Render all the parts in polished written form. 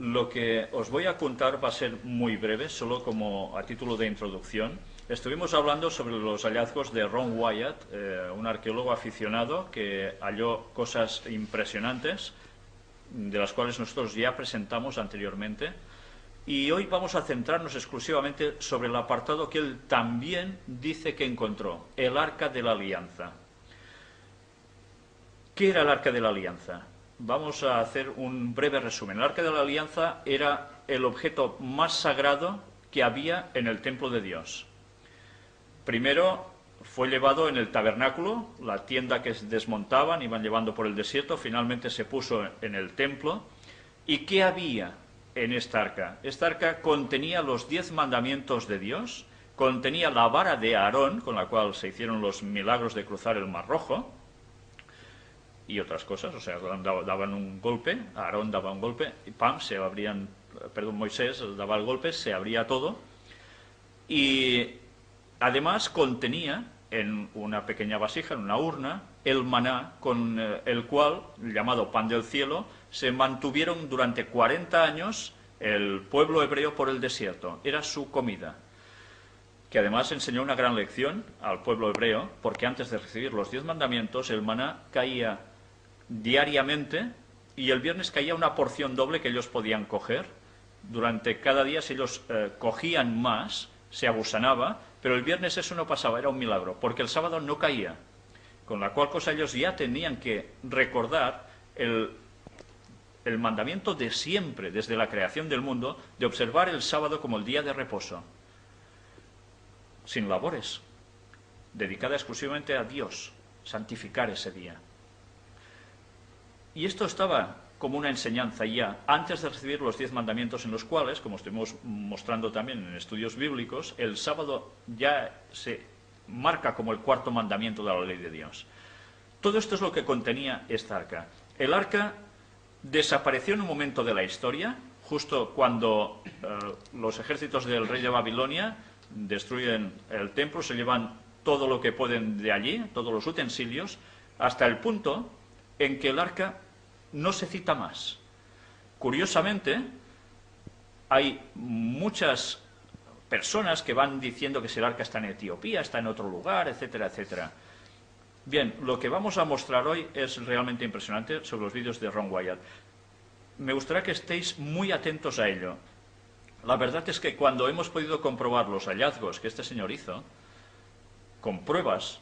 Lo que os voy a contar va a ser muy breve, solo como a título de introducción. Estuvimos hablando sobre los hallazgos de Ron Wyatt, un arqueólogo aficionado que halló cosas impresionantes, de las cuales nosotros ya presentamos anteriormente. Y hoy vamos a centrarnos exclusivamente sobre el apartado que él también dice que encontró, el Arca de la Alianza. ¿Qué era el Arca de la Alianza? Vamos a hacer un breve resumen. El Arca de la Alianza era el objeto más sagrado que había en el templo de Dios. Primero fue llevado en el tabernáculo, la tienda que desmontaban, iban llevando por el desierto, finalmente se puso en el templo. ¿Y qué había en esta arca? Esta arca contenía los 10 mandamientos de Dios, contenía la vara de Aarón, con la cual se hicieron los milagros de cruzar el Mar Rojo, y otras cosas, o sea, daban un golpe, Aarón daba un golpe, y ¡pam!, se abrían, Moisés daba el golpe, se abría todo, y además contenía en una pequeña vasija, en una urna, el maná, con el cual, llamado pan del cielo, se mantuvieron durante 40 años el pueblo hebreo por el desierto, era su comida, que además enseñó una gran lección al pueblo hebreo, porque antes de recibir los 10 mandamientos, el maná caía diariamente, y el viernes caía una porción doble que ellos podían coger. Durante cada día, si ellos cogían más, se agusanaba, pero el viernes eso no pasaba, era un milagro, porque el sábado no caía, con la cual cosa ellos ya tenían que recordar el mandamiento de siempre, desde la creación del mundo, de observar el sábado como el día de reposo, sin labores, dedicada exclusivamente a Dios, santificar ese día. Y esto estaba como una enseñanza ya antes de recibir los 10 mandamientos, en los cuales, como estuvimos mostrando también en estudios bíblicos, el sábado ya se marca como el 4.º mandamiento de la ley de Dios. Todo esto es lo que contenía esta arca. El arca desapareció en un momento de la historia, justo cuando los ejércitos del rey de Babilonia destruyen el templo, se llevan todo lo que pueden de allí, todos los utensilios, hasta el punto en que el arca no se cita más. Curiosamente, hay muchas personas que van diciendo que si el arca está en Etiopía, está en otro lugar, etcétera, etcétera. Bien, lo que vamos a mostrar hoy es realmente impresionante sobre los vídeos de Ron Wyatt. Me gustaría que estéis muy atentos a ello. La verdad es que cuando hemos podido comprobar los hallazgos que este señor hizo, con pruebas,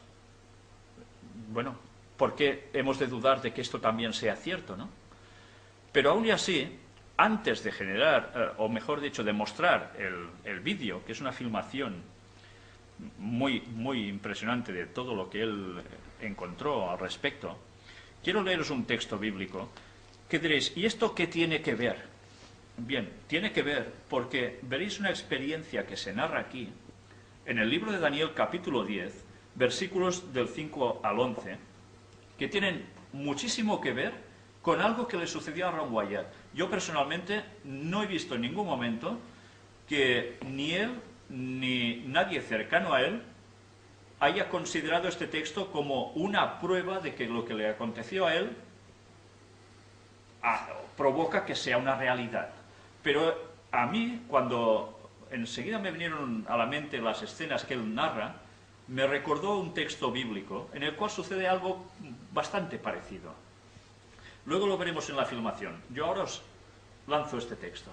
bueno, ¿por qué hemos de dudar de que esto también sea cierto, no? Pero aún y así, antes de generar, o mejor dicho, de mostrar el vídeo, que es una filmación muy, muy impresionante de todo lo que él encontró al respecto, quiero leeros un texto bíblico que diréis, ¿y esto qué tiene que ver? Bien, tiene que ver porque veréis una experiencia que se narra aquí, en el libro de Daniel capítulo 10, versículos del 5 al 11, que tienen muchísimo que ver con algo que le sucedió a Ron Wyatt. Yo personalmente no he visto en ningún momento que ni él ni nadie cercano a él haya considerado este texto como una prueba de que lo que le aconteció a él provoca que sea una realidad. Pero a mí, cuando enseguida me vinieron a la mente las escenas que él narra, me recordó un texto bíblico en el cual sucede algo bastante parecido. Luego lo veremos en la filmación. Yo ahora os lanzo este texto.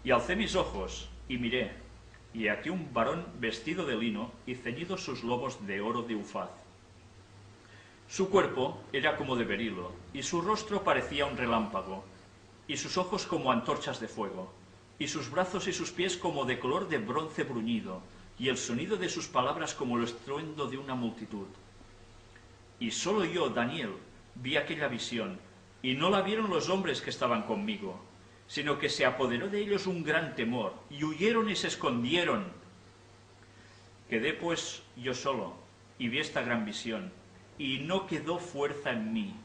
Y alcé mis ojos y miré, y aquí un varón vestido de lino y ceñidos sus lomos de oro de Ufaz. Su cuerpo era como de berilo, y su rostro parecía un relámpago, y sus ojos como antorchas de fuego, y sus brazos y sus pies como de color de bronce bruñido, y el sonido de sus palabras como el estruendo de una multitud. Y solo yo, Daniel, vi aquella visión, y no la vieron los hombres que estaban conmigo, sino que se apoderó de ellos un gran temor, y huyeron y se escondieron. Quedé pues yo solo, y vi esta gran visión, y no quedó fuerza en mí.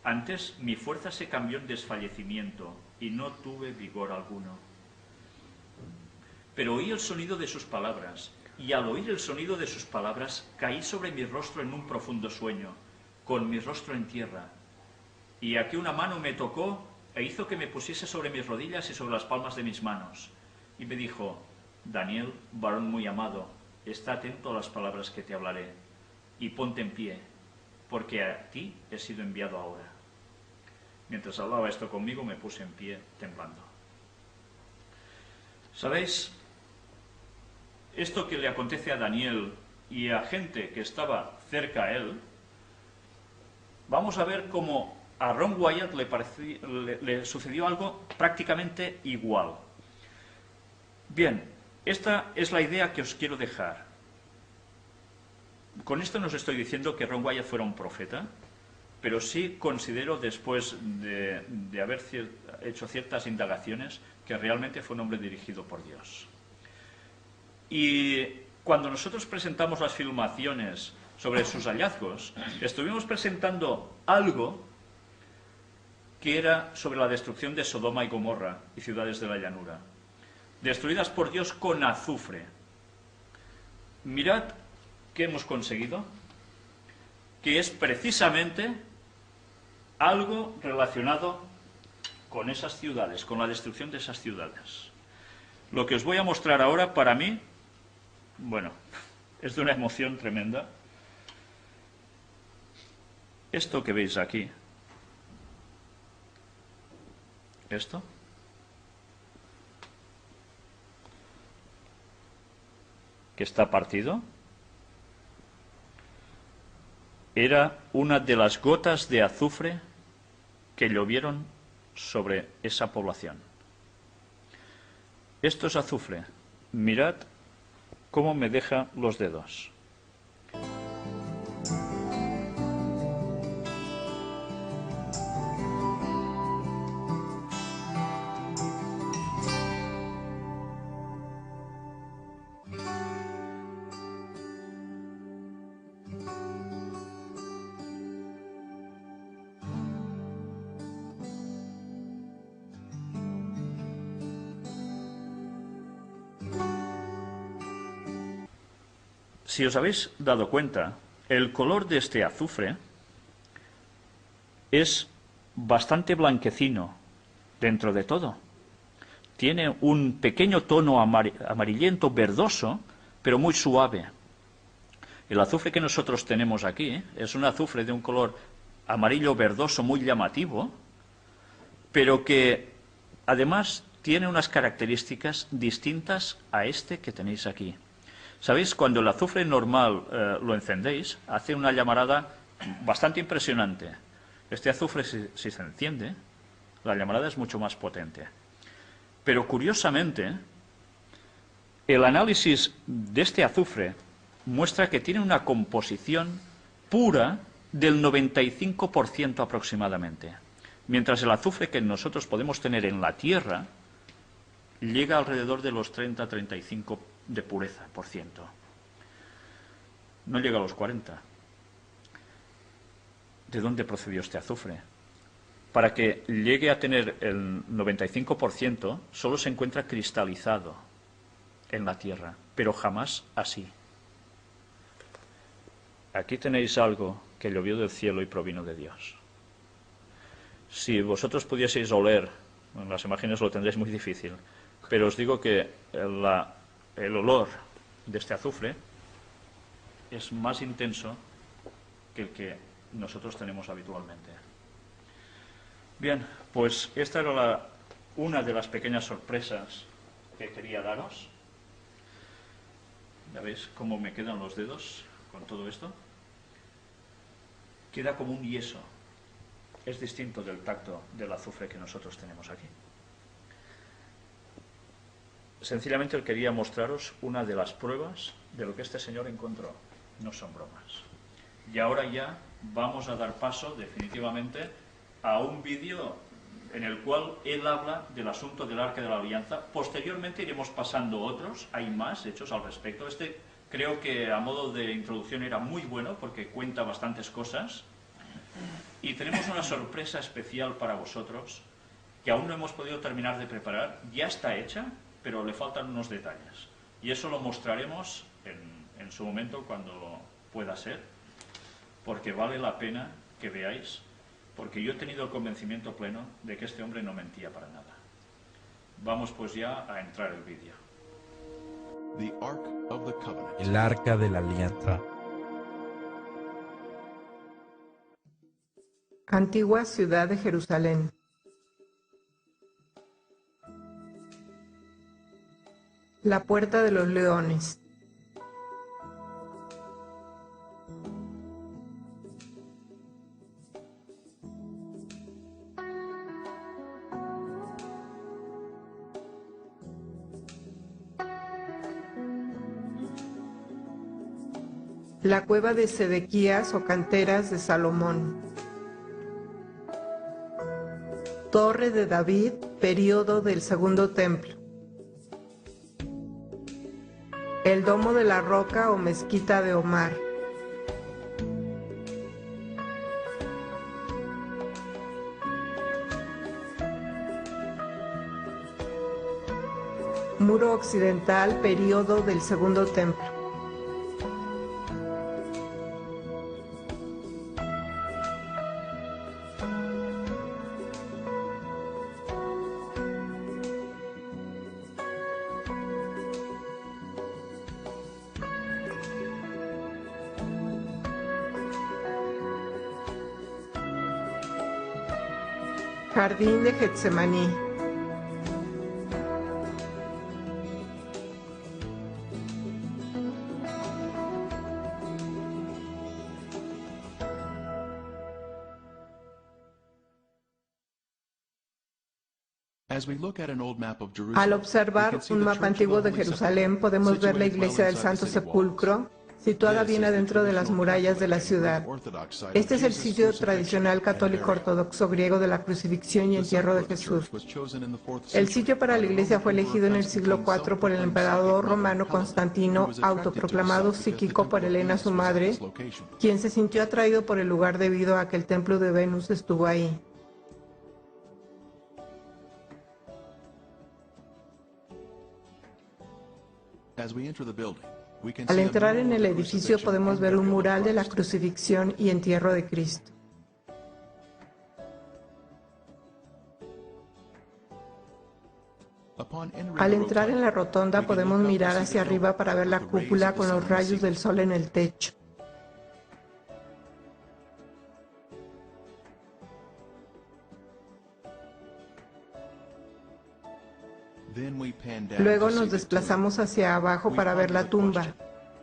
Antes mi fuerza se cambió en desfallecimiento, y no tuve vigor alguno. Pero oí el sonido de sus palabras, y al oír el sonido de sus palabras caí sobre mi rostro en un profundo sueño, con mi rostro en tierra. Y aquí una mano me tocó e hizo que me pusiese sobre mis rodillas y sobre las palmas de mis manos. Y me dijo: Daniel, varón muy amado, está atento a las palabras que te hablaré, y ponte en pie, porque a ti he sido enviado ahora. Mientras hablaba esto conmigo, me puse en pie, temblando. ¿Sabéis? Esto que le acontece a Daniel y a gente que estaba cerca a él, vamos a ver cómo a Ron Wyatt le sucedió algo prácticamente igual. Bien, esta es la idea que os quiero dejar. Con esto no os estoy diciendo que Ron Wyatt fuera un profeta, pero sí considero, después de haber hecho ciertas indagaciones, que realmente fue un hombre dirigido por Dios. Y cuando nosotros presentamos las filmaciones sobre sus hallazgos, estuvimos presentando algo que era sobre la destrucción de Sodoma y Gomorra y ciudades de la llanura, destruidas por Dios con azufre. Mirad qué hemos conseguido, que es precisamente algo relacionado con esas ciudades, con la destrucción de esas ciudades. Lo que os voy a mostrar ahora, para mí, bueno, es de una emoción tremenda. Esto que veis aquí, esto, que está partido, era una de las gotas de azufre que llovieron sobre esa población. Esto es azufre. Mirad cómo me deja los dedos. Si os habéis dado cuenta, el color de este azufre es bastante blanquecino dentro de todo. Tiene un pequeño tono amarillento verdoso, pero muy suave. El azufre que nosotros tenemos aquí es un azufre de un color amarillo verdoso muy llamativo, pero que además tiene unas características distintas a este que tenéis aquí. ¿Sabéis? Cuando el azufre normal lo encendéis, hace una llamarada bastante impresionante. Este azufre, si se enciende, la llamarada es mucho más potente. Pero curiosamente, el análisis de este azufre muestra que tiene una composición pura del 95% aproximadamente. Mientras el azufre que nosotros podemos tener en la Tierra llega alrededor de los 30-35% de pureza por ciento. No llega a los 40. ¿De dónde procedió este azufre? Para que llegue a tener el 95%, solo se encuentra cristalizado en la Tierra, pero jamás así. Aquí tenéis algo que llovió del cielo y provino de Dios. Si vosotros pudieseis oler, en las imágenes lo tendréis muy difícil, pero os digo que el olor de este azufre es más intenso que el que nosotros tenemos habitualmente. Bien, pues esta era una de las pequeñas sorpresas que quería daros. ¿Ya veis cómo me quedan los dedos con todo esto? Queda como un yeso. Es distinto del tacto del azufre que nosotros tenemos aquí. Sencillamente quería mostraros una de las pruebas de lo que este señor encontró. No son bromas. Y ahora ya vamos a dar paso definitivamente a un vídeo en el cual él habla del asunto del Arca de la Alianza. Posteriormente iremos pasando otros, hay más hechos al respecto. Este creo que a modo de introducción era muy bueno porque cuenta bastantes cosas. Y tenemos una sorpresa especial para vosotros que aún no hemos podido terminar de preparar. Ya está hecha, pero le faltan unos detalles. Y eso lo mostraremos en su momento cuando pueda ser, porque vale la pena que veáis porque yo he tenido el convencimiento pleno de que este hombre no mentía para nada. Vamos pues ya a entrar el vídeo. El Arca de la Alianza. Antigua ciudad de Jerusalén. La puerta de los leones. La cueva de Sedequías o canteras de Salomón. Torre de David, período del Segundo Templo. El domo de la roca o mezquita de Omar. Muro occidental, período del Segundo Templo. Jardín de Getsemaní. Al observar un mapa antiguo de Jerusalén, podemos ver la iglesia del Santo Sepulcro, situada bien adentro de las murallas de la ciudad. Este es el sitio tradicional católico ortodoxo griego de la crucifixión y entierro de Jesús. El sitio para la iglesia fue elegido en el siglo IV por el emperador romano Constantino, autoproclamado psíquico por Helena, su madre, quien se sintió atraído por el lugar debido a que el templo de Venus estuvo ahí. Al entrar en el edificio podemos ver un mural de la crucifixión y entierro de Cristo. Al entrar en la rotonda podemos mirar hacia arriba para ver la cúpula con los rayos del sol en el techo. Luego nos desplazamos hacia abajo para ver la tumba.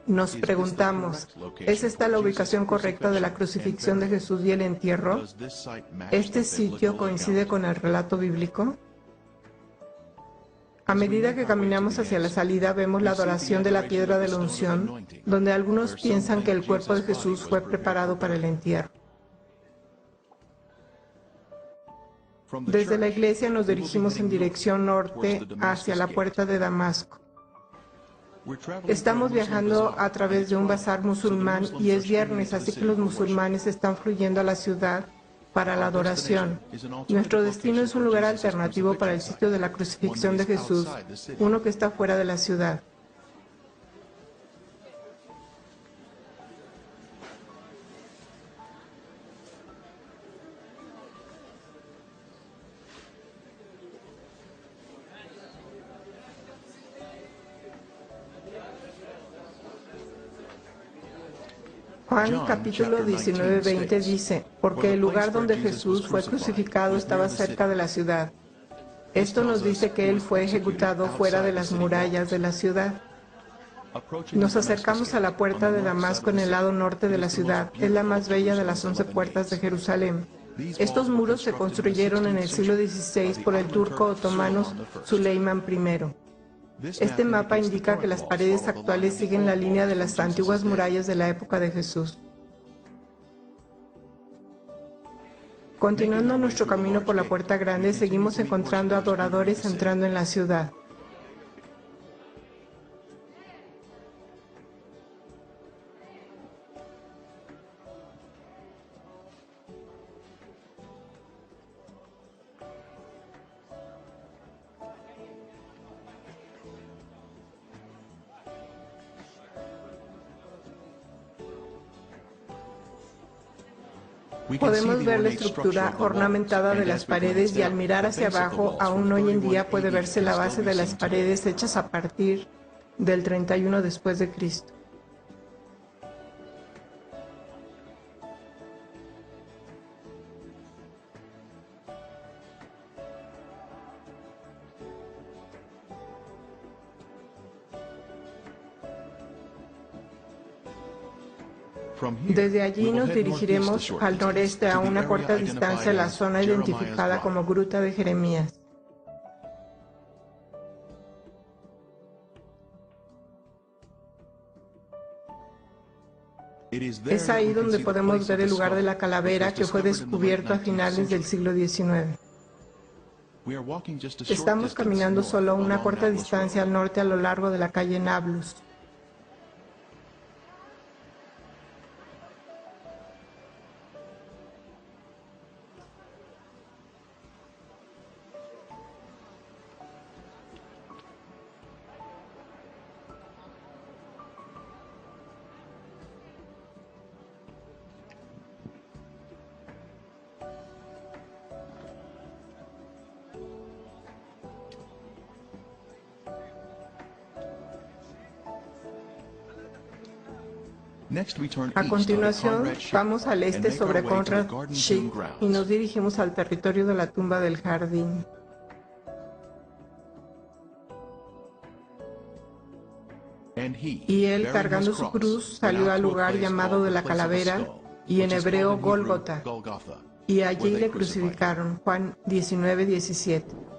Nos preguntamos, ¿es esta la ubicación correcta de la crucifixión de Jesús y el entierro? ¿Este sitio coincide con el relato bíblico? A medida que caminamos hacia la salida, vemos la adoración de la piedra de la unción, donde algunos piensan que el cuerpo de Jesús fue preparado para el entierro. Desde la iglesia nos dirigimos en dirección norte hacia la puerta de Damasco. Estamos viajando a través de un bazar musulmán y es viernes, así que los musulmanes están fluyendo a la ciudad para la adoración. Nuestro destino es un lugar alternativo para el sitio de la crucifixión de Jesús, uno que está fuera de la ciudad. Juan capítulo 19-20 dice, porque el lugar donde Jesús fue crucificado estaba cerca de la ciudad. Esto nos dice que Él fue ejecutado fuera de las murallas de la ciudad. Nos acercamos a la puerta de Damasco en el lado norte de la ciudad. Es la más bella de las 11 puertas de Jerusalén. Estos muros se construyeron en el siglo XVI por el turco otomano Süleyman I. Este mapa indica que las paredes actuales siguen la línea de las antiguas murallas de la época de Jesús. Continuando nuestro camino por la puerta grande, seguimos encontrando adoradores entrando en la ciudad. Podemos ver la estructura ornamentada de las paredes y al mirar hacia abajo, aún hoy en día puede verse la base de las paredes hechas a partir del 31 después de Cristo. Desde allí nos dirigiremos al noreste a una corta distancia a la zona identificada como Gruta de Jeremías. Es ahí donde podemos ver el lugar de la calavera que fue descubierto a finales del siglo XIX. Estamos caminando solo una corta distancia al norte a lo largo de la calle Nablus. A continuación, vamos al este sobre Conrad Schick y nos dirigimos al territorio de la tumba del jardín. Y él, cargando su cruz, salió al lugar llamado de la calavera, y en hebreo Gólgota, y allí le crucificaron. Juan 19:17.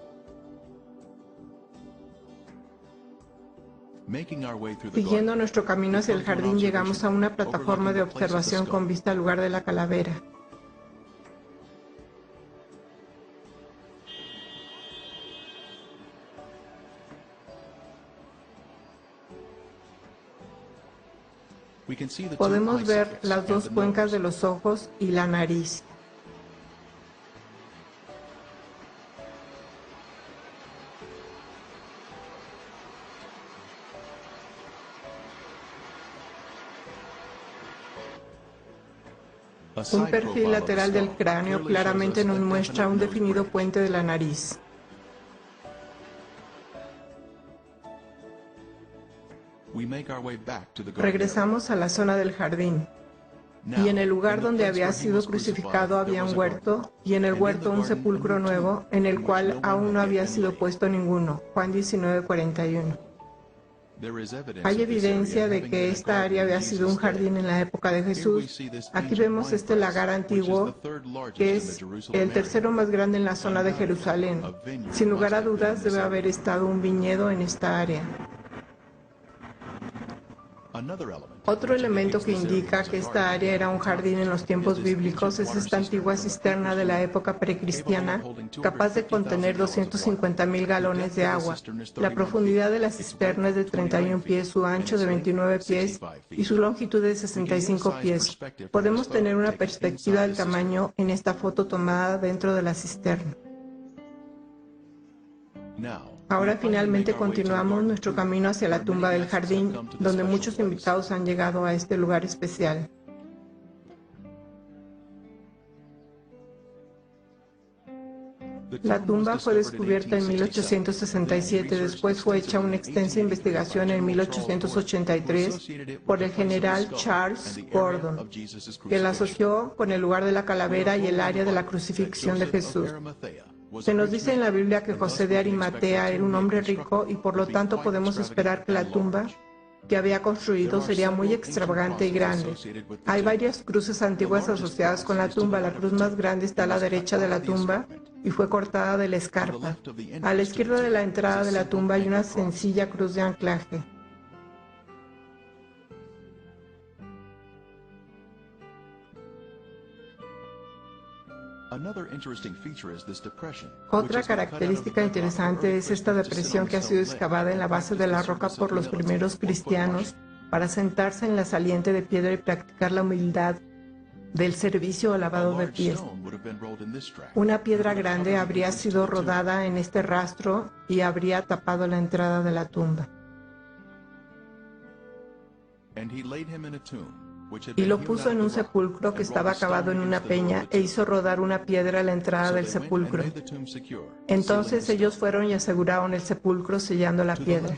Siguiendo nuestro camino hacia el jardín, llegamos a una plataforma de observación con vista al lugar de la calavera. Podemos ver las dos cuencas de los ojos y la nariz. Un perfil lateral del cráneo claramente nos muestra un definido puente de la nariz. Regresamos a la zona del jardín. Y en el lugar donde había sido crucificado había un huerto, y en el huerto un sepulcro nuevo, en el cual aún no había sido puesto ninguno. Juan 19:41. Hay evidencia de que esta área había sido un jardín en la época de Jesús. Aquí vemos este lagar antiguo, que es el tercero más grande en la zona de Jerusalén. Sin lugar a dudas, debe haber estado un viñedo en esta área. Otro elemento que indica que esta área era un jardín en los tiempos bíblicos es esta antigua cisterna de la época precristiana, capaz de contener 250,000 galones de agua. La profundidad de la cisterna es de 31 pies, su ancho de 29 pies y su longitud de 65 pies. Podemos tener una perspectiva del tamaño en esta foto tomada dentro de la cisterna. Ahora finalmente continuamos nuestro camino hacia la tumba del jardín, donde muchos invitados han llegado a este lugar especial. La tumba fue descubierta en 1867, después fue hecha una extensa investigación en 1883 por el general Charles Gordon, que la asoció con el lugar de la calavera y el área de la crucifixión de Jesús. Se nos dice en la Biblia que José de Arimatea era un hombre rico y por lo tanto podemos esperar que la tumba que había construido sería muy extravagante y grande. Hay varias cruces antiguas asociadas con la tumba. La cruz más grande está a la derecha de la tumba y fue cortada de la escarpa. A la izquierda de la entrada de la tumba hay una sencilla cruz de anclaje. Otra característica interesante es esta depresión que ha sido excavada en la base de la roca por los primeros cristianos para sentarse en la saliente de piedra y practicar la humildad del servicio o lavado de pies. Una piedra grande habría sido rodada en este rastro y habría tapado la entrada de la tumba. y lo puso en un sepulcro que estaba cavado en una peña, e hizo rodar una piedra a la entrada del sepulcro. Entonces ellos fueron y aseguraron el sepulcro sellando la piedra.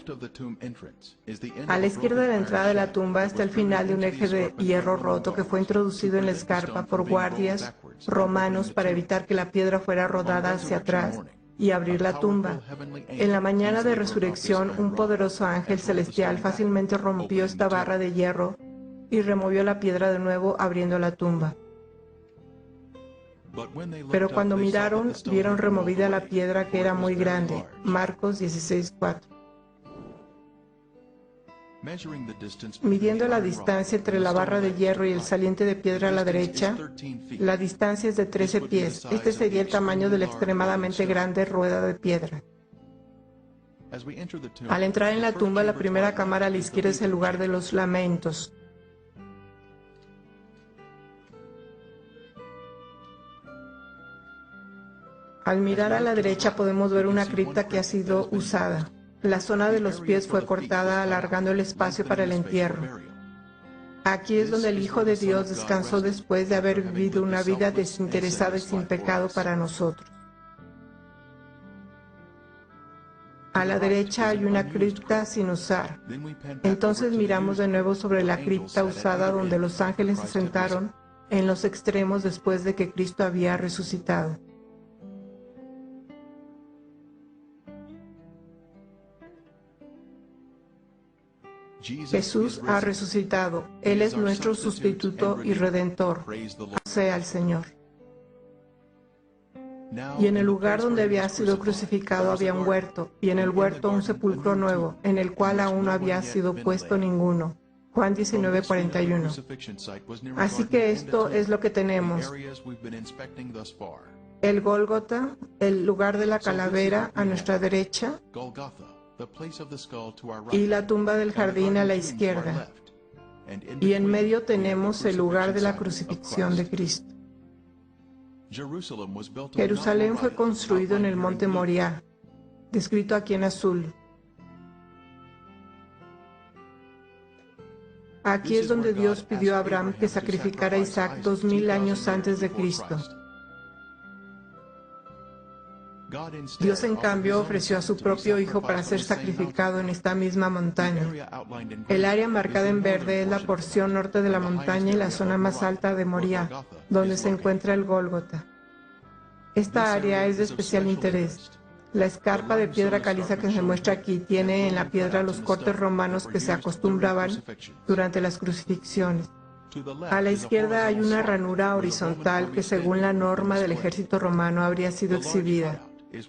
A la izquierda de la entrada de la tumba está el final de un eje de hierro roto que fue introducido en la escarpa por guardias romanos para evitar que la piedra fuera rodada hacia atrás y abrir la tumba. En la mañana de resurrección, un poderoso ángel celestial fácilmente rompió esta barra de hierro y removió la piedra de nuevo, abriendo la tumba. Pero cuando miraron, vieron removida la piedra, que era muy grande. Marcos 16:4. Midiendo la distancia entre la barra de hierro y el saliente de piedra a la derecha, la distancia es de 13 pies. Este sería el tamaño de la extremadamente grande rueda de piedra. Al entrar en la tumba, la primera cámara a la izquierda es el lugar de los lamentos. Al mirar a la derecha podemos ver una cripta que ha sido usada. La zona de los pies fue cortada, alargando el espacio para el entierro. Aquí es donde el Hijo de Dios descansó después de haber vivido una vida desinteresada y sin pecado para nosotros. A la derecha hay una cripta sin usar. Entonces miramos de nuevo sobre la cripta usada, donde los ángeles se sentaron en los extremos después de que Cristo había resucitado. Jesús ha resucitado. Él es nuestro sustituto y redentor. Sea el Señor. Y en el lugar donde había sido crucificado había un huerto, y en el huerto un sepulcro nuevo, en el cual aún no había sido puesto ninguno. Juan 19:41. Así que esto es lo que tenemos. El Gólgota, el lugar de la calavera a nuestra derecha, y la tumba del jardín a la izquierda. Y en medio tenemos el lugar de la crucifixión de Cristo. Jerusalén fue construido en el monte Moriah, descrito aquí en azul. Aquí es donde Dios pidió a Abraham que sacrificara a Isaac 2000 años antes de Cristo. Dios, en cambio, ofreció a su propio Hijo para ser sacrificado en esta misma montaña. El área marcada en verde es la porción norte de la montaña y la zona más alta de Moriah, donde se encuentra el Gólgota. Esta área es de especial interés. La escarpa de piedra caliza que se muestra aquí tiene en la piedra los cortes romanos que se acostumbraban durante las crucifixiones. A la izquierda hay una ranura horizontal que, según la norma del ejército romano, habría sido exhibida.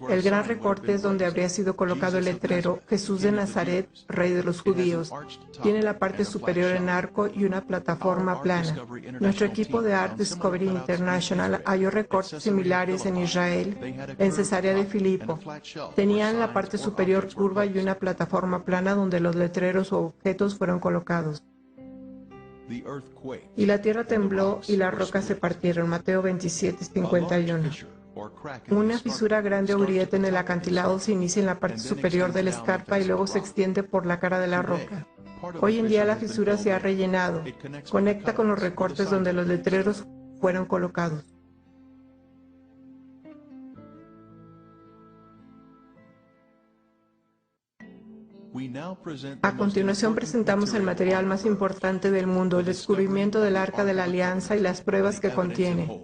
El gran recorte es donde habría sido colocado el letrero Jesús de Nazaret, Rey de los Judíos. Tiene la parte superior en arco y una plataforma plana. Nuestro equipo de Art Discovery International halló recortes similares en Israel, en Cesarea de Filipo. Tenían la parte superior curva y una plataforma plana donde los letreros o objetos fueron colocados. Y la tierra tembló y las rocas se partieron. Mateo 27:51. Una fisura grande o grieta en el acantilado se inicia en la parte superior de la escarpa y luego se extiende por la cara de la roca. Hoy en día la fisura se ha rellenado. Conecta con los recortes donde los letreros fueron colocados. A continuación presentamos el material más importante del mundo, el descubrimiento del Arca de la Alianza y las pruebas que contiene.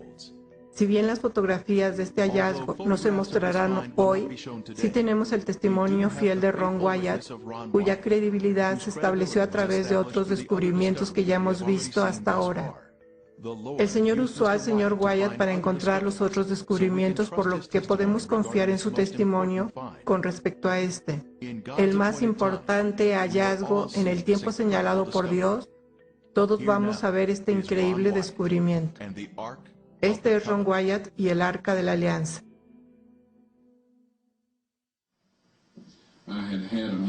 Si bien las fotografías de este hallazgo no se mostrarán hoy, sí tenemos el testimonio fiel de Ron Wyatt, cuya credibilidad se estableció a través de otros descubrimientos que ya hemos visto hasta ahora. El Señor usó al Señor Wyatt para encontrar los otros descubrimientos, por lo que podemos confiar en su testimonio con respecto a este. El más importante hallazgo en el tiempo señalado por Dios. Todos vamos a ver este increíble descubrimiento. Este es Ron Wyatt y el Arca de la Alianza.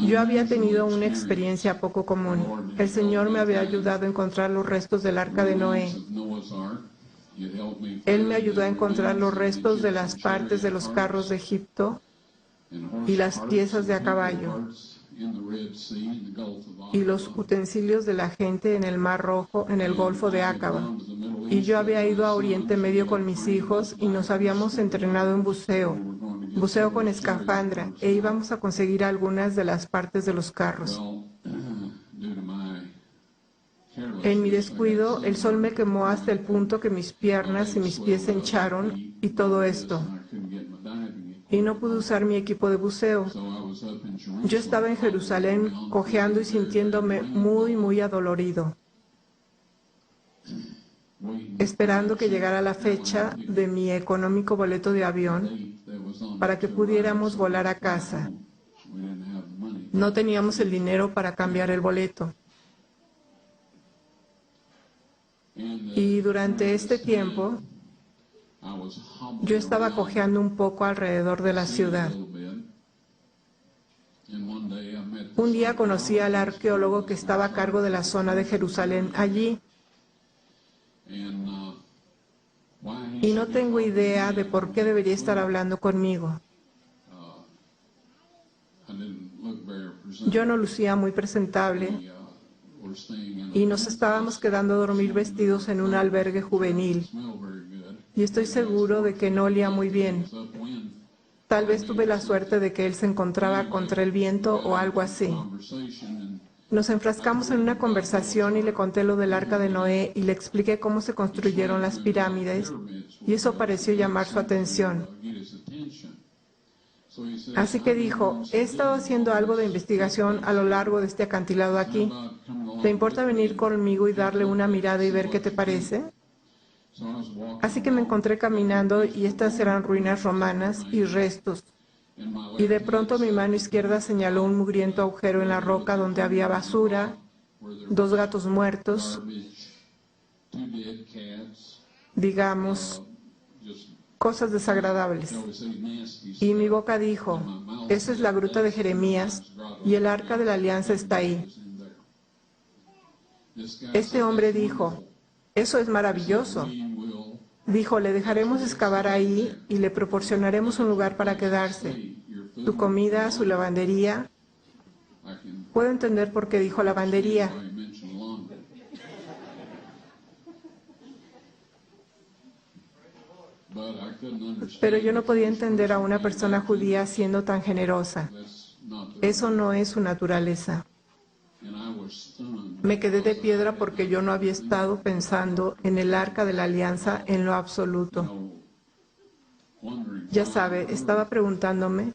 Yo había tenido una experiencia poco común. El Señor me había ayudado a encontrar los restos del Arca de Noé. Él me ayudó a encontrar los restos de las partes de los carros de Egipto y las piezas de a caballo. y los utensilios de la gente en el Mar Rojo, en el Golfo de Acaba. Y yo había ido a Oriente Medio con mis hijos y nos habíamos entrenado en buceo con escafandra, e íbamos a conseguir algunas de las partes de los carros. En mi descuido, el sol me quemó hasta el punto que mis piernas y mis pies se hincharon y todo esto. Y no pude usar mi equipo de buceo. Yo estaba en Jerusalén cojeando y sintiéndome muy, muy adolorido, esperando que llegara la fecha de mi económico boleto de avión para que pudiéramos volar a casa. No teníamos el dinero para cambiar el boleto. Y durante este tiempo, yo estaba cojeando un poco alrededor de la ciudad. Un día conocí al arqueólogo que estaba a cargo de la zona de Jerusalén allí. Y no tengo idea de por qué debería estar hablando conmigo. Yo no lucía muy presentable y nos estábamos quedando a dormir vestidos en un albergue juvenil. Y estoy seguro de que no olía muy bien. Tal vez tuve la suerte de que él se encontraba contra el viento o algo así. Nos enfrascamos en una conversación y le conté lo del Arca de Noé y le expliqué cómo se construyeron las pirámides, y eso pareció llamar su atención. Así que dijo: he estado haciendo algo de investigación a lo largo de este acantilado aquí. ¿Te importa venir conmigo y darle una mirada y ver qué te parece? Así que me encontré caminando y estas eran ruinas romanas y restos. Y de pronto mi mano izquierda señaló un mugriento agujero en la roca donde había basura, 2 gatos muertos, digamos, cosas desagradables. Y mi boca dijo: esa es la gruta de Jeremías y el Arca de la Alianza está ahí. Este hombre dijo: eso es maravilloso. Dijo: le dejaremos excavar ahí y le proporcionaremos un lugar para quedarse. Su comida, su lavandería. Puedo entender por qué dijo lavandería. Pero yo no podía entender a una persona judía siendo tan generosa. Eso no es su naturaleza. Me quedé de piedra porque yo no había estado pensando en el Arca de la Alianza en lo absoluto. Ya sabe, estaba preguntándome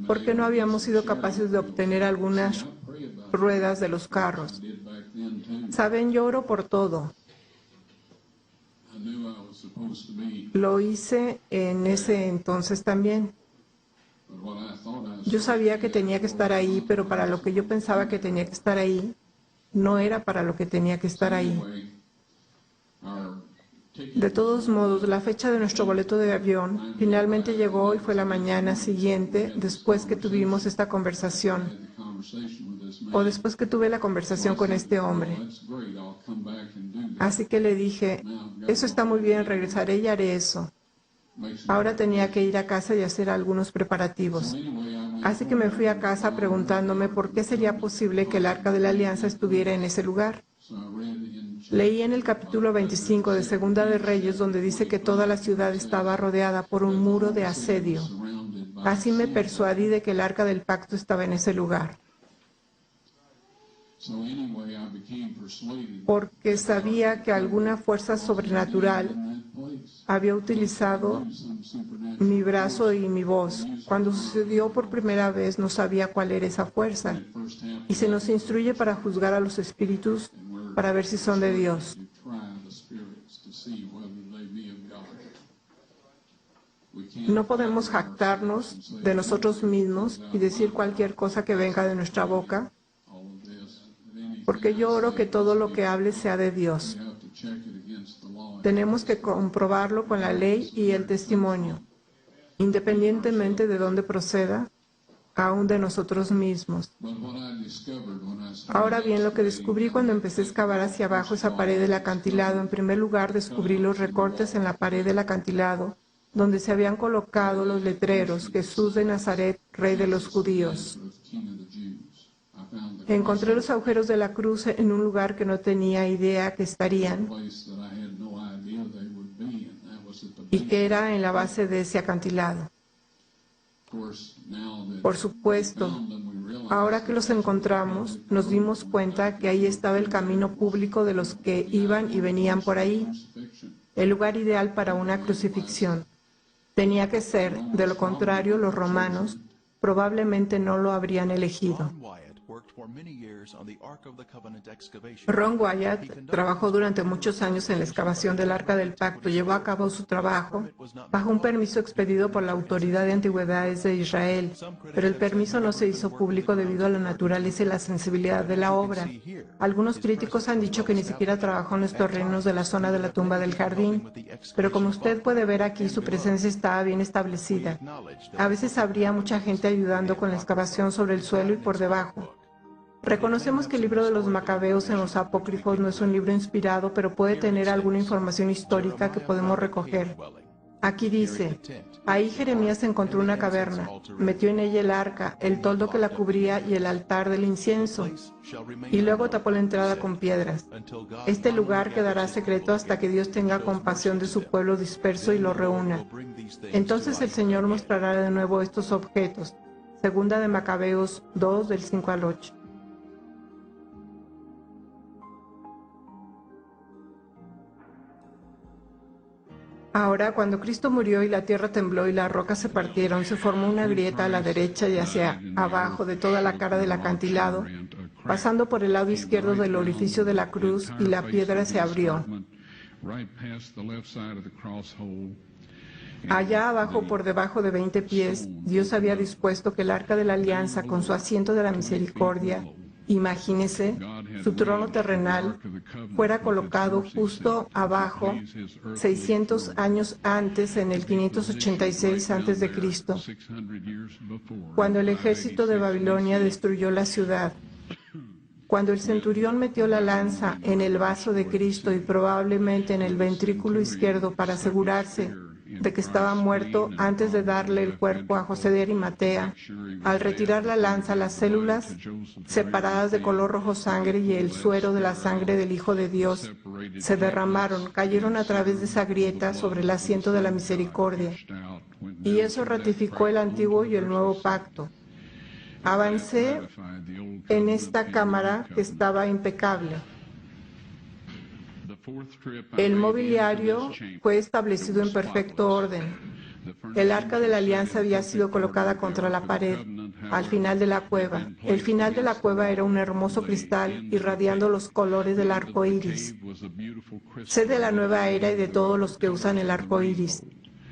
por qué no habíamos sido capaces de obtener algunas ruedas de los carros. Saben, yo oro por todo. Lo hice en ese entonces también. Yo sabía que tenía que estar ahí, pero para lo que yo pensaba que tenía que estar ahí, no era para lo que tenía que estar ahí. De todos modos, la fecha de nuestro boleto de avión finalmente llegó y fue la mañana siguiente, después que tuvimos esta conversación, o después que tuve la conversación con este hombre. Así que le dije: eso está muy bien, regresaré y haré eso. Ahora tenía que ir a casa y hacer algunos preparativos. Así que me fui a casa preguntándome por qué sería posible que el Arca de la Alianza estuviera en ese lugar. Leí en el capítulo 25 de Segunda de Reyes, donde dice que toda la ciudad estaba rodeada por un muro de asedio. Así me persuadí de que el Arca del Pacto estaba en ese lugar. Porque sabía que alguna fuerza sobrenatural había utilizado mi brazo y mi voz. Cuando sucedió por primera vez, no sabía cuál era esa fuerza. Y se nos instruye para juzgar a los espíritus, para ver si son de Dios. No podemos jactarnos de nosotros mismos y decir cualquier cosa que venga de nuestra boca, porque yo oro que todo lo que hable sea de Dios. Tenemos que comprobarlo con la ley y el testimonio, independientemente de dónde proceda, aún de nosotros mismos. Ahora bien, lo que descubrí cuando empecé a excavar hacia abajo esa pared del acantilado, en primer lugar descubrí los recortes en la pared del acantilado, donde se habían colocado los letreros: Jesús de Nazaret, Rey de los Judíos. Encontré los agujeros de la cruz en un lugar que no tenía idea que estarían y que era en la base de ese acantilado. Por supuesto, ahora que los encontramos, nos dimos cuenta que ahí estaba el camino público de los que iban y venían por ahí, el lugar ideal para una crucifixión. Tenía que ser, de lo contrario, los romanos probablemente no lo habrían elegido. Ron Wyatt trabajó durante muchos años en la excavación del Arca del Pacto. Llevó a cabo su trabajo bajo un permiso expedido por la Autoridad de Antigüedades de Israel, pero el permiso no se hizo público debido a la naturaleza y la sensibilidad de la obra. Algunos críticos han dicho que ni siquiera trabajó en los terrenos de la zona de la tumba del jardín, pero como usted puede ver aquí, su presencia estaba bien establecida. A veces habría mucha gente ayudando con la excavación sobre el suelo y por debajo. Reconocemos que el libro de los Macabeos en los Apócrifos no es un libro inspirado, pero puede tener alguna información histórica que podemos recoger. Aquí dice, ahí Jeremías encontró una caverna, metió en ella el arca, el toldo que la cubría y el altar del incienso, y luego tapó la entrada con piedras. Este lugar quedará secreto hasta que Dios tenga compasión de su pueblo disperso y lo reúna. Entonces el Señor mostrará de nuevo estos objetos. Segunda de Macabeos 2, del 5 al 8. Ahora, cuando Cristo murió y la tierra tembló y las rocas se partieron, se formó una grieta a la derecha y hacia abajo de toda la cara del acantilado, pasando por el lado izquierdo del orificio de la cruz, y la piedra se abrió. Allá abajo, por debajo de 20 pies, Dios había dispuesto que el Arca de la Alianza, con su asiento de la misericordia, imagínese, su trono terrenal, fuera colocado justo abajo, 600 años antes, en el 586 a.C., cuando el ejército de Babilonia destruyó la ciudad. Cuando el centurión metió la lanza en el vaso de Cristo y probablemente en el ventrículo izquierdo para asegurarse de que estaba muerto antes de darle el cuerpo a José de Arimatea, al retirar la lanza, las células separadas de color rojo sangre y el suero de la sangre del Hijo de Dios se derramaron, cayeron a través de esa grieta sobre el asiento de la misericordia. Y eso ratificó el antiguo y el nuevo pacto. Avancé en esta cámara que estaba impecable. El mobiliario fue establecido en perfecto orden. El Arca de la Alianza había sido colocada contra la pared, al final de la cueva. El final de la cueva era un hermoso cristal irradiando los colores del arco iris. Sé de la nueva era y de todos los que usan el arco iris.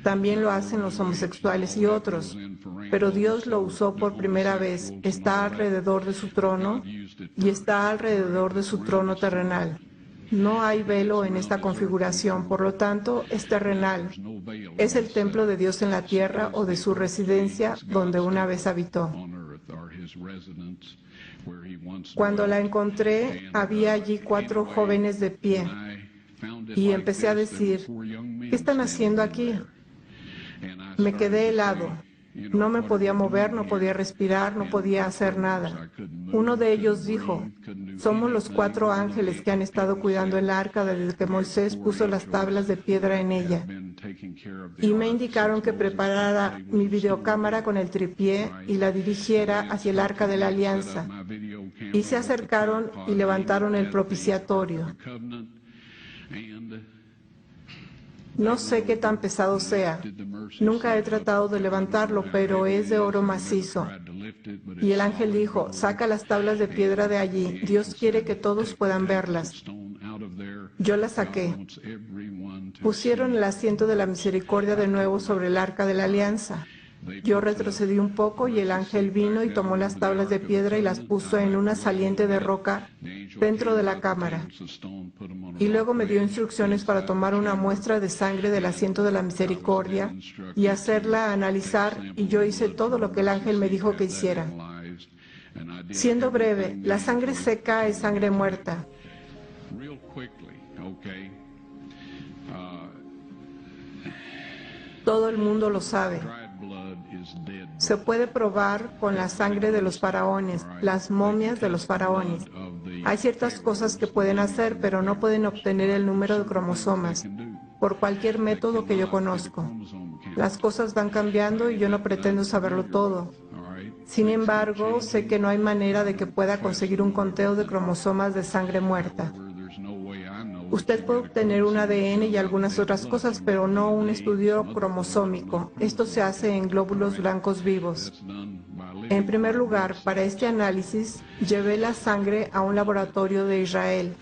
También lo hacen los homosexuales y otros, pero Dios lo usó por primera vez. Está alrededor de su trono y está alrededor de su trono terrenal. No hay velo en esta configuración, por lo tanto, es terrenal. Es el templo de Dios en la tierra o de su residencia donde una vez habitó. Cuando la encontré, había allí 4 jóvenes de pie y empecé a decir, ¿qué están haciendo aquí? Me quedé helado. No me podía mover, no podía respirar, no podía hacer nada. Uno de ellos dijo, somos los 4 ángeles que han estado cuidando el arca desde que Moisés puso las tablas de piedra en ella. Y me indicaron que preparara mi videocámara con el tripié y la dirigiera hacia el arca de la alianza. Y se acercaron y levantaron el propiciatorio. No sé qué tan pesado sea. Nunca he tratado de levantarlo, pero es de oro macizo. Y el ángel dijo, saca las tablas de piedra de allí. Dios quiere que todos puedan verlas. Yo las saqué. Pusieron el asiento de la misericordia de nuevo sobre el arca de la alianza. Yo retrocedí un poco y el ángel vino y tomó las tablas de piedra y las puso en una saliente de roca dentro de la cámara. Y luego me dio instrucciones para tomar una muestra de sangre del asiento de la misericordia y hacerla analizar, y yo hice todo lo que el ángel me dijo que hiciera. Siendo breve, la sangre seca es sangre muerta. Todo el mundo lo sabe. Se puede probar con la sangre de los faraones, las momias de los faraones. Hay ciertas cosas que pueden hacer, pero no pueden obtener el número de cromosomas por cualquier método que yo conozco. Las cosas van cambiando y yo no pretendo saberlo todo. Sin embargo, sé que no hay manera de que pueda conseguir un conteo de cromosomas de sangre muerta. Usted puede obtener un ADN y algunas otras cosas, pero no un estudio cromosómico. Esto se hace en glóbulos blancos vivos. En primer lugar, para este análisis, llevé la sangre a un laboratorio de Israel.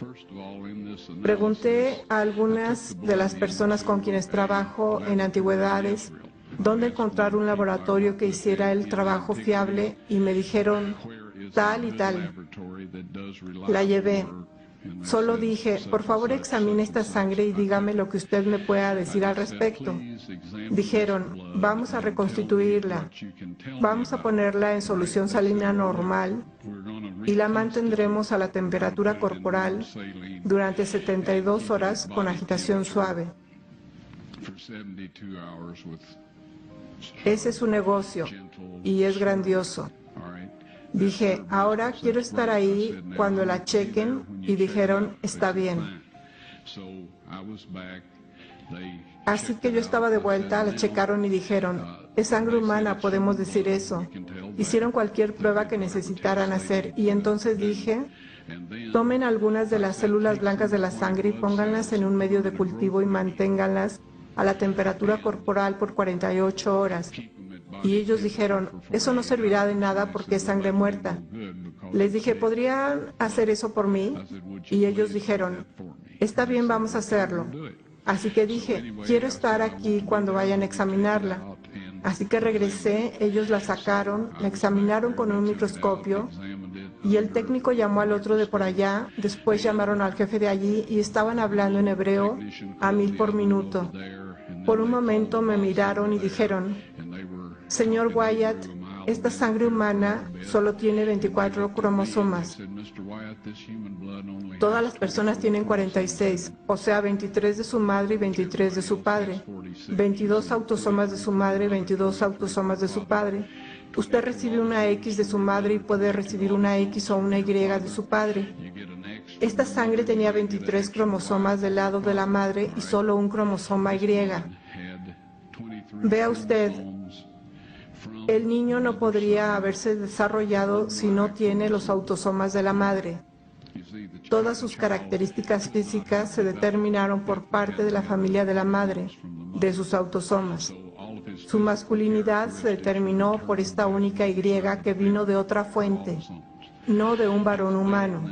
Pregunté a algunas de las personas con quienes trabajo en antigüedades dónde encontrar un laboratorio que hiciera el trabajo fiable y me dijeron tal y tal. La llevé. Solo dije, por favor examine esta sangre y dígame lo que usted me pueda decir al respecto. Dijeron, vamos a reconstituirla, vamos a ponerla en solución salina normal y la mantendremos a la temperatura corporal durante 72 horas con agitación suave. Ese es su negocio y es grandioso. Dije, ahora quiero estar ahí cuando la chequen y dijeron, está bien. Así que yo estaba de vuelta, la checaron y dijeron, es sangre humana, podemos decir eso. Hicieron cualquier prueba que necesitaran hacer y entonces dije, tomen algunas de las células blancas de la sangre y pónganlas en un medio de cultivo y manténganlas a la temperatura corporal por 48 horas. Y ellos dijeron, eso no servirá de nada porque es sangre muerta. Les dije, ¿podrían hacer eso por mí? Y ellos dijeron, está bien, vamos a hacerlo. Así que dije, quiero estar aquí cuando vayan a examinarla. Así que regresé, ellos la sacaron, la examinaron con un microscopio y el técnico llamó al otro de por allá, después llamaron al jefe de allí y estaban hablando en hebreo a 1000 por minuto. Por un momento me miraron y dijeron, señor Wyatt, esta sangre humana solo tiene 24 cromosomas. Todas las personas tienen 46, o sea, 23 de su madre y 23 de su padre. 22 autosomas de su madre y 22 autosomas de su padre. Usted recibe una X de su madre y puede recibir una X o una Y de su padre. Esta sangre tenía 23 cromosomas del lado de la madre y solo un cromosoma Y. Vea usted, el niño no podría haberse desarrollado si no tiene los autosomas de la madre. Todas sus características físicas se determinaron por parte de la familia de la madre, de sus autosomas. Su masculinidad se determinó por esta única Y que vino de otra fuente, no de un varón humano.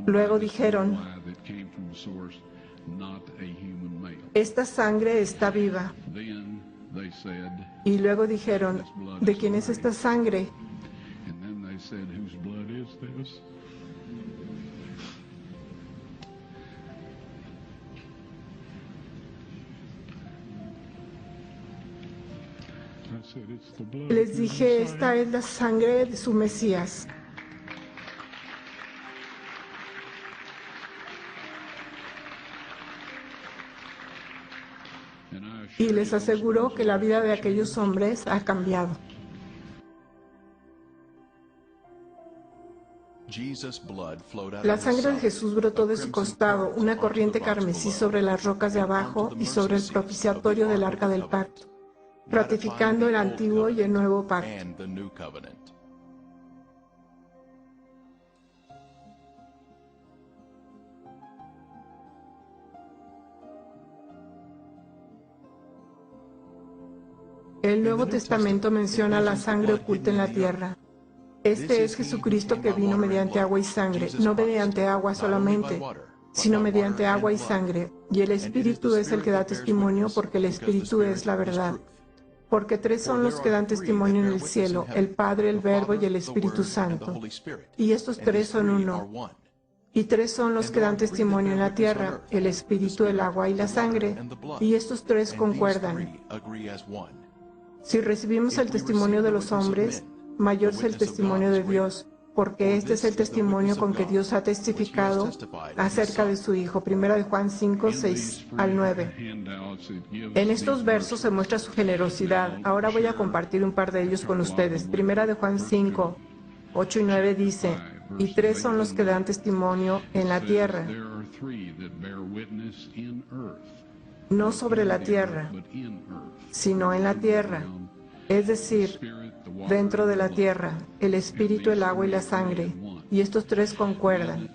Luego dijeron, esta sangre está viva. Y luego dijeron, ¿de quién es esta sangre? Les dije, esta es la sangre de su Mesías. Y les aseguro que la vida de aquellos hombres ha cambiado. La sangre de Jesús brotó de su costado, una corriente carmesí sobre las rocas de abajo y sobre el propiciatorio del Arca del Pacto, ratificando el antiguo y el nuevo pacto. El Nuevo Testamento menciona la sangre oculta en la tierra. Este es Jesucristo que vino mediante agua y sangre, no mediante agua solamente, sino mediante agua y sangre. Y el Espíritu es el que da testimonio, porque el Espíritu es la verdad. Porque tres son los que dan testimonio en el cielo, el Padre, el Verbo y el Espíritu Santo. Y estos tres son uno. Y tres son los que dan testimonio en la tierra, el Espíritu, el agua y la sangre. Y estos tres concuerdan. Si recibimos el testimonio de los hombres, mayor es el testimonio de Dios, porque este es el testimonio con que Dios ha testificado acerca de su Hijo. Primera de Juan 5, 6 al 9. En estos versos se muestra su generosidad. Ahora voy a compartir un par de ellos con ustedes. Primera de Juan 5, 8 y 9 dice, y tres son los que dan testimonio en la tierra, no sobre la tierra, sino en la tierra, es decir, dentro de la tierra, el espíritu, el agua y la sangre, y estos tres concuerdan.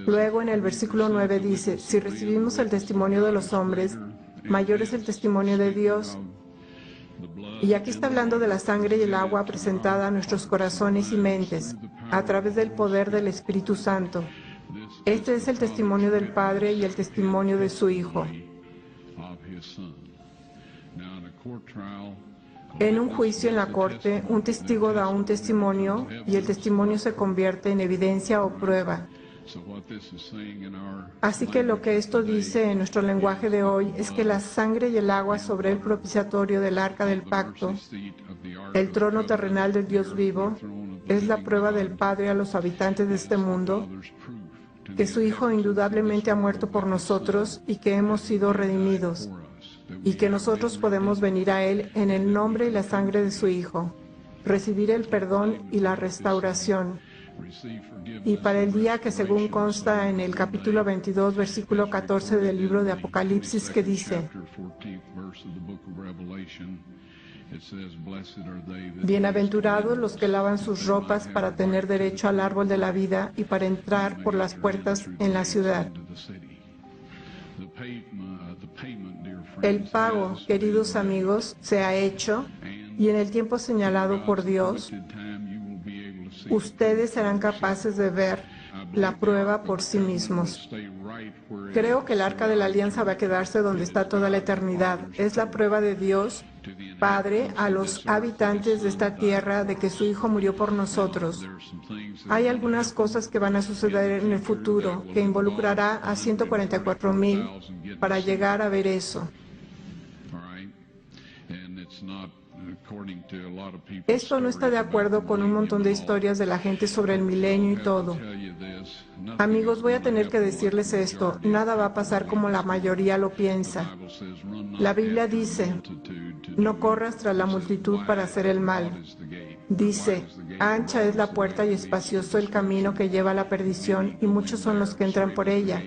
Luego en el versículo 9 dice, si recibimos el testimonio de los hombres, mayor es el testimonio de Dios. Y aquí está hablando de la sangre y el agua presentada a nuestros corazones y mentes, a través del poder del Espíritu Santo. Este es el testimonio del Padre y el testimonio de su Hijo. En un juicio en la corte, un testigo da un testimonio y el testimonio se convierte en evidencia o prueba. Así que lo que esto dice en nuestro lenguaje de hoy es que la sangre y el agua sobre el propiciatorio del arca del pacto, el trono terrenal del Dios vivo, es la prueba del Padre a los habitantes de este mundo, que su Hijo indudablemente ha muerto por nosotros y que hemos sido redimidos, y que nosotros podemos venir a Él en el nombre y la sangre de su Hijo, recibir el perdón y la restauración. Y para el día que según consta en el capítulo 22, versículo 14 del libro de Apocalipsis, que dice, bienaventurados los que lavan sus ropas para tener derecho al árbol de la vida y para entrar por las puertas en la ciudad. El pago, queridos amigos, se ha hecho y en el tiempo señalado por Dios, ustedes serán capaces de ver la prueba por sí mismos. Creo que el Arca de la Alianza va a quedarse donde está toda la eternidad. Es la prueba de Dios, Padre, a los habitantes de esta tierra de que su Hijo murió por nosotros. Hay algunas cosas que van a suceder en el futuro que involucrará a 144,000 para llegar a ver eso. Esto no está de acuerdo con un montón de historias de la gente sobre el milenio y todo. Amigos, voy a tener que decirles esto, nada va a pasar como la mayoría lo piensa. La Biblia dice, no corras tras la multitud para hacer el mal. Dice, ancha es la puerta y espacioso el camino que lleva a la perdición, y muchos son los que entran por ella.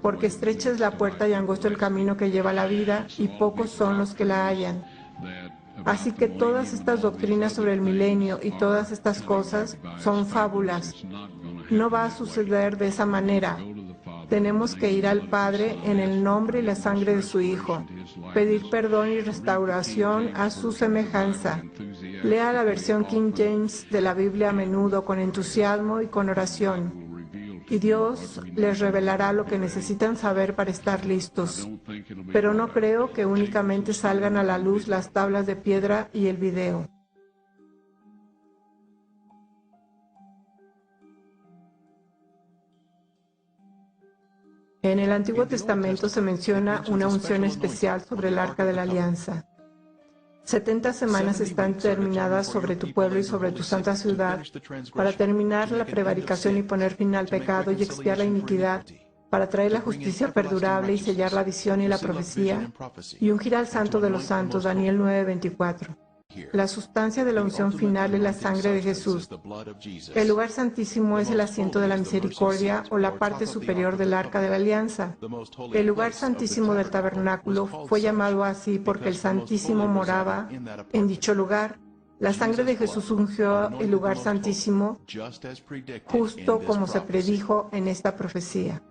Porque estrecha es la puerta y angosto el camino que lleva a la vida, y pocos son los que la hallan. Así que todas estas doctrinas sobre el milenio y todas estas cosas son fábulas. No va a suceder de esa manera. Tenemos que ir al Padre en el nombre y la sangre de su Hijo, pedir perdón y restauración a su semejanza. Lea la versión King James de la Biblia a menudo con entusiasmo y con oración. Y Dios les revelará lo que necesitan saber para estar listos. Pero no creo que únicamente salgan a la luz las tablas de piedra y el video. En el Antiguo Testamento se menciona una unción especial sobre el Arca de la Alianza. 70 semanas están terminadas sobre tu pueblo y sobre tu santa ciudad para terminar la prevaricación y poner fin al pecado y expiar la iniquidad, para traer la justicia perdurable y sellar la visión y la profecía, y ungir al santo de los santos, Daniel 9:24. La sustancia de la unción final es la sangre de Jesús. El lugar santísimo es el asiento de la misericordia o la parte superior del Arca de la Alianza. El lugar santísimo del tabernáculo fue llamado así porque el Santísimo moraba en dicho lugar. La sangre de Jesús ungió el lugar santísimo, justo como se predijo en esta profecía.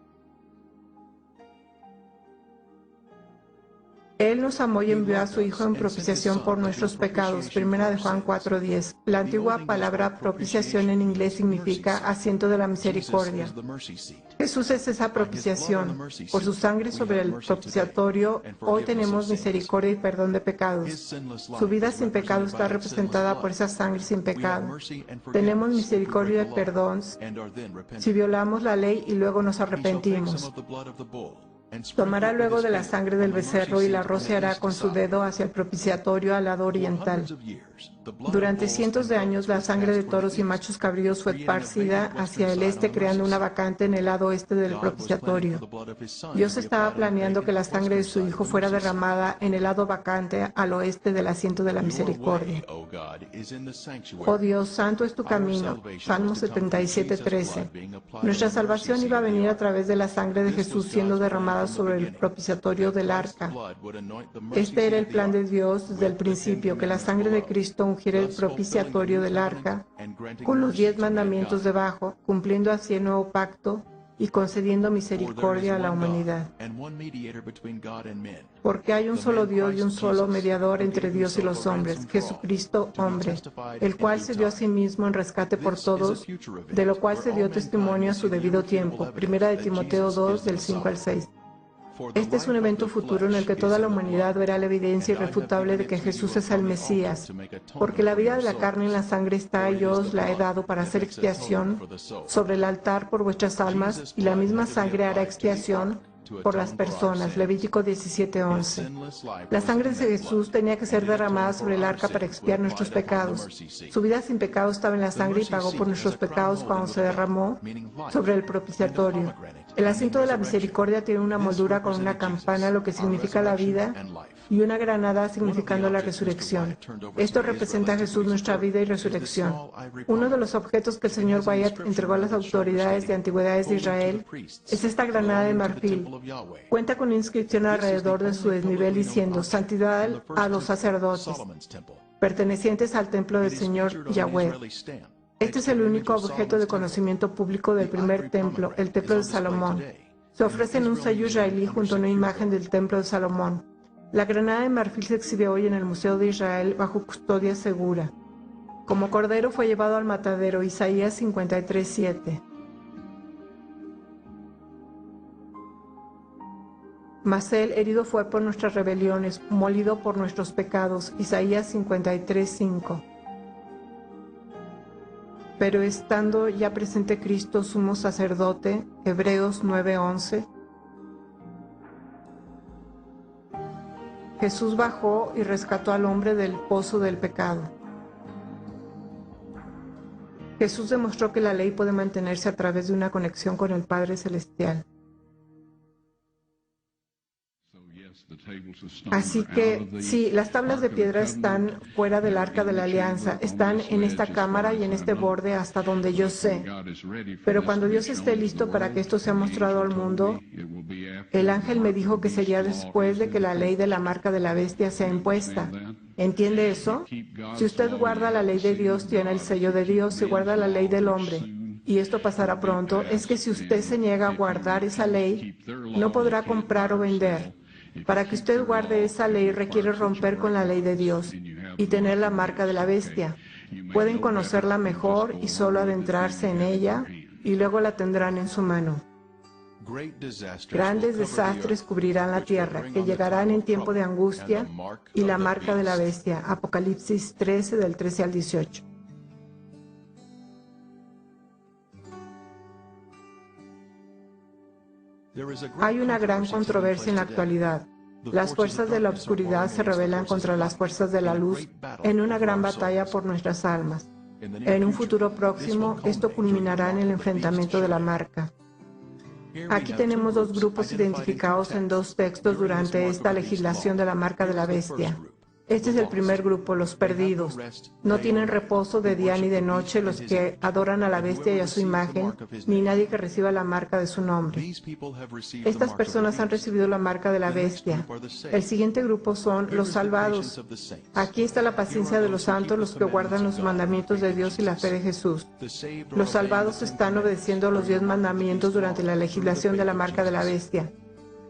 Él nos amó y envió a su Hijo en propiciación por nuestros pecados. Primera de Juan 4:10. La antigua palabra propiciación en inglés significa asiento de la misericordia. Jesús es esa propiciación. Por su sangre sobre el propiciatorio, hoy tenemos misericordia y perdón de pecados. Su vida sin pecado está representada por esa sangre sin pecado. Tenemos misericordia y perdón si violamos la ley y luego nos arrepentimos. Tomará luego de la sangre del becerro y la rociará con su dedo hacia el propiciatorio al lado oriental. Durante cientos de años, la sangre de toros y machos cabríos fue esparcida hacia el este, creando una vacante en el lado oeste del propiciatorio. Dios estaba planeando que la sangre de su Hijo fuera derramada en el lado vacante al oeste del asiento de la misericordia. Oh Dios, santo es tu camino. Salmo 77:13. Nuestra salvación iba a venir a través de la sangre de Jesús siendo derramada sobre el propiciatorio del arca. Este era el plan de Dios desde el principio, que la sangre de Cristo ungiera el propiciatorio del arca con los 10 mandamientos debajo, cumpliendo así el nuevo pacto y concediendo misericordia a la humanidad. Porque hay un solo Dios y un solo mediador entre Dios y los hombres, Jesucristo, hombre, el cual se dio a sí mismo en rescate por todos, de lo cual se dio testimonio a su debido tiempo. Primera de Timoteo 2, del 5 al 6. Este es un evento futuro en el que toda la humanidad verá la evidencia irrefutable de que Jesús es el Mesías, porque la vida de la carne en la sangre está y yo os la he dado para hacer expiación sobre el altar por vuestras almas, y la misma sangre hará expiación por las personas. Levítico 17:11. La sangre de Jesús tenía que ser derramada sobre el arca para expiar nuestros pecados. Su vida sin pecado estaba en la sangre y pagó por nuestros pecados cuando se derramó sobre el propiciatorio. El asiento de la misericordia tiene una moldura con una campana, lo que significa la vida, y una granada significando la resurrección. Esto representa a Jesús, nuestra vida y resurrección. Uno de los objetos que el Señor Wyatt entregó a las autoridades de antigüedades de Israel es esta granada de marfil. Cuenta con una inscripción alrededor de su desnivel diciendo: Santidad a los sacerdotes, pertenecientes al templo del Señor Yahweh. Este es el único objeto de conocimiento público del primer templo, el templo de Salomón. Se ofrece en un sello israelí junto a una imagen del templo de Salomón. La granada de marfil se exhibe hoy en el Museo de Israel bajo custodia segura. Como cordero fue llevado al matadero, Isaías 53:7. Mas él herido fue por nuestras rebeliones, molido por nuestros pecados, Isaías 53:5. Pero estando ya presente Cristo, sumo sacerdote, Hebreos 9:11, Jesús bajó y rescató al hombre del pozo del pecado. Jesús demostró que la ley puede mantenerse a través de una conexión con el Padre Celestial. Así que sí, las tablas de piedra están fuera del arca de la alianza, están en esta cámara y en este borde hasta donde yo sé. Pero cuando Dios esté listo para que esto sea mostrado al mundo, el ángel me dijo que sería después de que la ley de la marca de la bestia sea impuesta. ¿Entiende eso? Si usted guarda la ley de Dios, tiene el sello de Dios. Si guarda la ley del hombre, y esto pasará pronto, es que si usted se niega a guardar esa ley, no podrá comprar o vender. Para que usted guarde esa ley requiere romper con la ley de Dios y tener la marca de la bestia. Pueden conocerla mejor y solo adentrarse en ella, y luego la tendrán en su mano. Grandes desastres cubrirán la tierra, que llegarán en tiempo de angustia, y la marca de la bestia. Apocalipsis 13, del 13 al 18. Hay una gran controversia en la actualidad. Las fuerzas de la oscuridad se rebelan contra las fuerzas de la luz en una gran batalla por nuestras almas. En un futuro próximo, esto culminará en el enfrentamiento de la marca. Aquí tenemos dos grupos identificados en dos textos durante esta legislación de la marca de la bestia. Este es el primer grupo, los perdidos. No tienen reposo de día ni de noche los que adoran a la bestia y a su imagen, ni nadie que reciba la marca de su nombre. Estas personas han recibido la marca de la bestia. El siguiente grupo son los salvados. Aquí está la paciencia de los santos, los que guardan los mandamientos de Dios y la fe de Jesús. Los salvados están obedeciendo los 10 mandamientos durante la legislación de la marca de la bestia.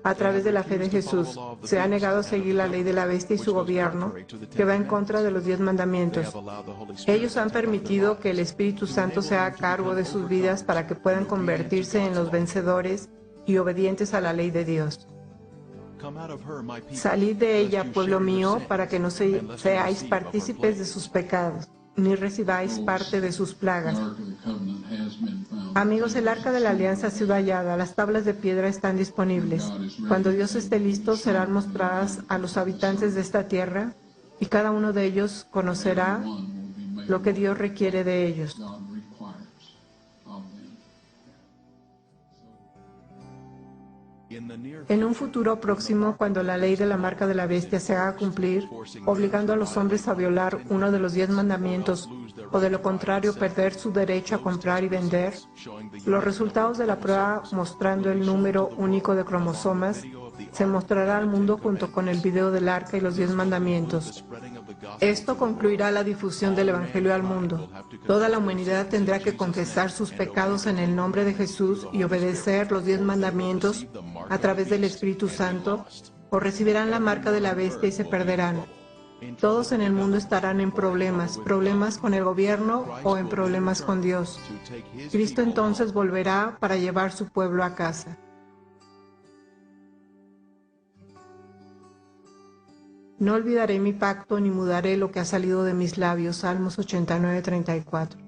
A través de la fe de Jesús, se ha negado a seguir la ley de la bestia y su gobierno, que va en contra de los 10 mandamientos. Ellos han permitido que el Espíritu Santo sea a cargo de sus vidas para que puedan convertirse en los vencedores y obedientes a la ley de Dios. Salid de ella, pueblo mío, para que no seáis partícipes de sus pecados. ni recibáis parte de sus plagas. Amigos, el arca de la alianza ha sido hallada, las tablas de piedra están disponibles. Cuando Dios esté listo, serán mostradas a los habitantes de esta tierra, y cada uno de ellos conocerá lo que Dios requiere de ellos. En un futuro próximo, cuando la ley de la marca de la bestia se haga cumplir, obligando a los hombres a violar uno de los 10 mandamientos, o de lo contrario perder su derecho a comprar y vender, los resultados de la prueba mostrando el número único de cromosomas se mostrará al mundo junto con el video del arca y los 10 mandamientos. Esto concluirá la difusión del Evangelio al mundo. Toda la humanidad tendrá que confesar sus pecados en el nombre de Jesús y obedecer los 10 mandamientos a través del Espíritu Santo, o recibirán la marca de la bestia y se perderán. Todos en el mundo estarán en problemas con el gobierno o en problemas con Dios. Cristo entonces volverá para llevar su pueblo a casa. No olvidaré mi pacto ni mudaré lo que ha salido de mis labios. Salmos 89:34.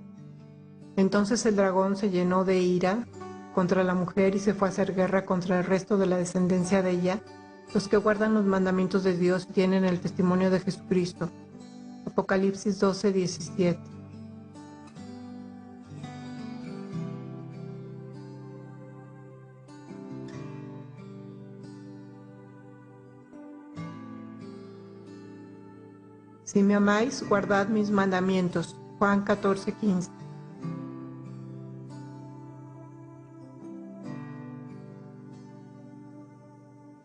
Entonces el dragón se llenó de ira contra la mujer y se fue a hacer guerra contra el resto de la descendencia de ella, los que guardan los mandamientos de Dios y tienen el testimonio de Jesucristo. Apocalipsis 12:17. Si me amáis, guardad mis mandamientos. Juan 14:15.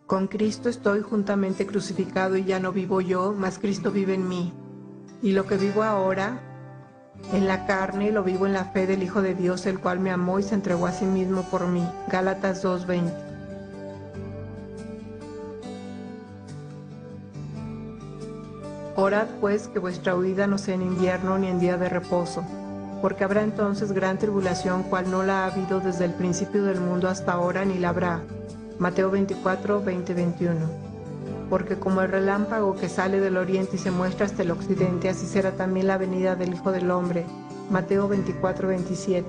Con Cristo estoy juntamente crucificado y ya no vivo yo, mas Cristo vive en mí. Y lo que vivo ahora en la carne, lo vivo en la fe del Hijo de Dios, el cual me amó y se entregó a sí mismo por mí. Gálatas 2:20. Orad pues que vuestra huida no sea en invierno ni en día de reposo, porque habrá entonces gran tribulación, cual no la ha habido desde el principio del mundo hasta ahora, ni la habrá. Mateo 24:20-21. Porque como el relámpago que sale del oriente y se muestra hasta el occidente, así será también la venida del Hijo del Hombre. Mateo 24:27.